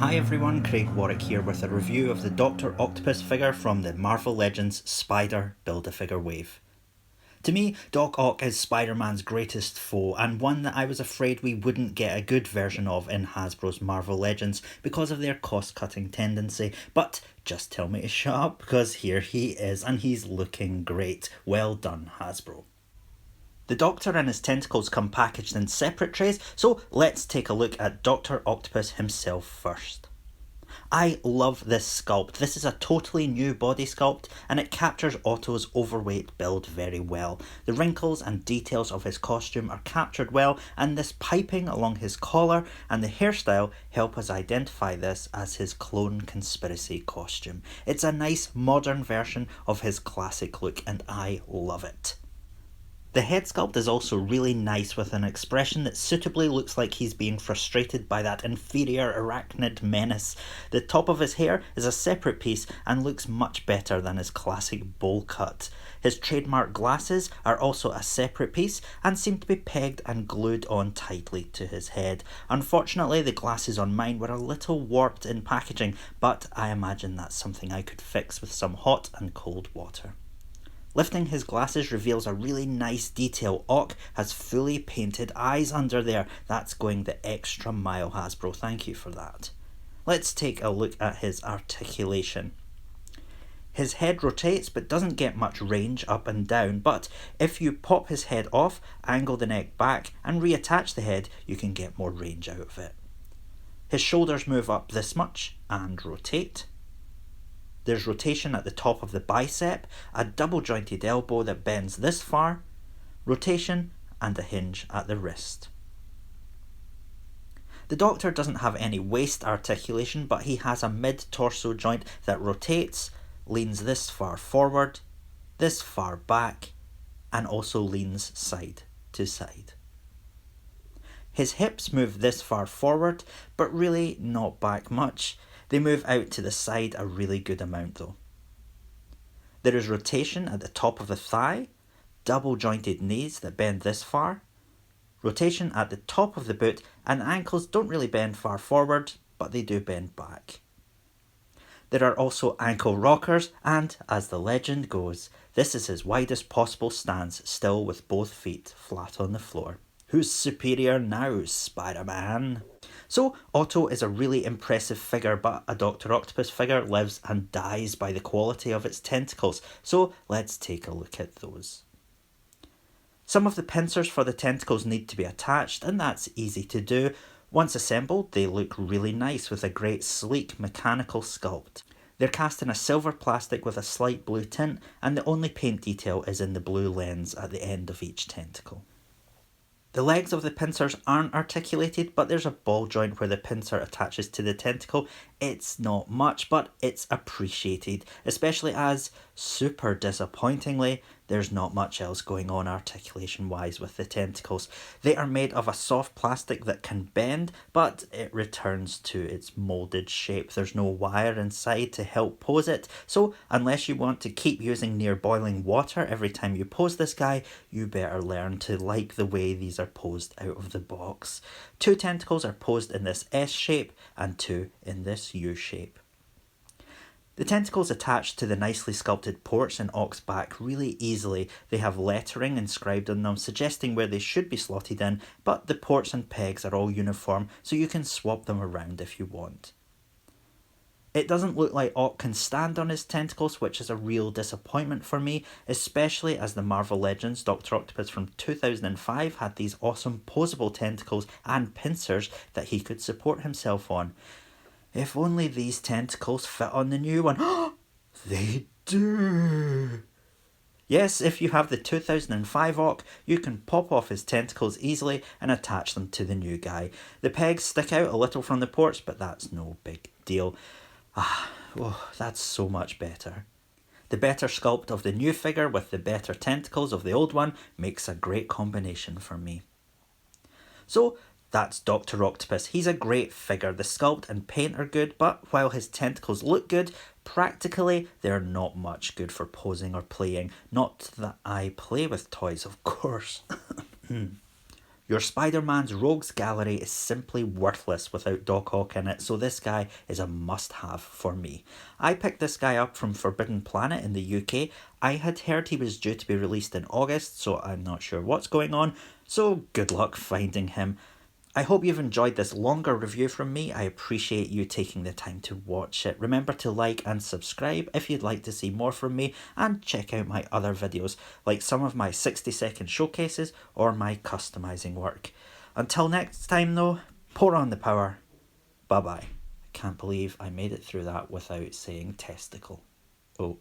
Hi everyone, Craig Warwick here with a review of the Dr. Octopus figure from the Marvel Legends Spider Build-A-Figure wave. To me, Doc Ock is Spider-Man's greatest foe, and one that I was afraid we wouldn't get a good version of in Hasbro's Marvel Legends because of their cost-cutting tendency, but just tell me to shut up because here he is and he's looking great. Well done, Hasbro. The Doctor and his tentacles come packaged in separate trays, so let's take a look at Dr. Octopus himself first. I love this sculpt. This is a totally new body sculpt and it captures Otto's overweight build very well. The wrinkles and details of his costume are captured well, and this piping along his collar and the hairstyle help us identify this as his clone conspiracy costume. It's a nice modern version of his classic look and I love it. The head sculpt is also really nice, with an expression that suitably looks like he's being frustrated by that inferior arachnid menace. The top of his hair is a separate piece and looks much better than his classic bowl cut. His trademark glasses are also a separate piece and seem to be pegged and glued on tightly to his head. Unfortunately, the glasses on mine were a little warped in packaging, but I imagine that's something I could fix with some hot and cold water. Lifting his glasses reveals a really nice detail. Ock has fully painted eyes under there. That's going the extra mile, Hasbro. Thank you for that. Let's take a look at his articulation. His head rotates but doesn't get much range up and down, but if you pop his head off, angle the neck back and reattach the head, you can get more range out of it. His shoulders move up this much and rotate. There's rotation at the top of the bicep, a double jointed elbow that bends this far, rotation and a hinge at the wrist. The Doctor doesn't have any waist articulation, but he has a mid-torso joint that rotates, leans this far forward, this far back, and also leans side to side. His hips move this far forward, but really not back much. They move out to the side a really good amount though. There is rotation at the top of the thigh, double jointed knees that bend this far, rotation at the top of the boot, and ankles don't really bend far forward, but they do bend back. There are also ankle rockers, and as the legend goes, this is his widest possible stance, still with both feet flat on the floor. Who's superior now, Spider-Man? So, Otto is a really impressive figure, but a Dr. Octopus figure lives and dies by the quality of its tentacles, so let's take a look at those. Some of the pincers for the tentacles need to be attached, and that's easy to do. Once assembled, they look really nice with a great sleek mechanical sculpt. They're cast in a silver plastic with a slight blue tint, and the only paint detail is in the blue lens at the end of each tentacle. The legs of the pincers aren't articulated, but there's a ball joint where the pincer attaches to the tentacle. It's not much, but it's appreciated, especially as, super disappointingly, there's not much else going on articulation-wise with the tentacles. They are made of a soft plastic that can bend, but it returns to its moulded shape. There's no wire inside to help pose it, so unless you want to keep using near boiling water every time you pose this guy, you better learn to like the way these are posed out of the box. 2 tentacles are posed in this S shape and 2 in this U shape. The tentacles attach to the nicely sculpted ports in Ock's back really easily. They have lettering inscribed on them suggesting where they should be slotted in, but the ports and pegs are all uniform, so you can swap them around if you want. It doesn't look like Ock can stand on his tentacles, which is a real disappointment for me, especially as the Marvel Legends Dr. Octopus from 2005 had these awesome posable tentacles and pincers that he could support himself on. If only these tentacles fit on the new one. They do! Yes, if you have the 2005 Ock, you can pop off his tentacles easily and attach them to the new guy. The pegs stick out a little from the ports, but that's no big deal. That's so much better. The better sculpt of the new figure with the better tentacles of the old one makes a great combination for me. So, that's Dr. Octopus. He's a great figure. The sculpt and paint are good, but while his tentacles look good, practically they're not much good for posing or playing. Not that I play with toys, of course. Your Spider-Man's Rogues Gallery is simply worthless without Doc Ock in it, so this guy is a must-have for me. I picked this guy up from Forbidden Planet in the UK. I had heard he was due to be released in August, so I'm not sure what's going on, so good luck finding him. I hope you've enjoyed this longer review from me. I appreciate you taking the time to watch it. Remember to like and subscribe if you'd like to see more from me, and check out my other videos, like some of my 60-second showcases or my customizing work. Until next time though, pour on the power. Bye bye. I can't believe I made it through that without saying testicle. Oh.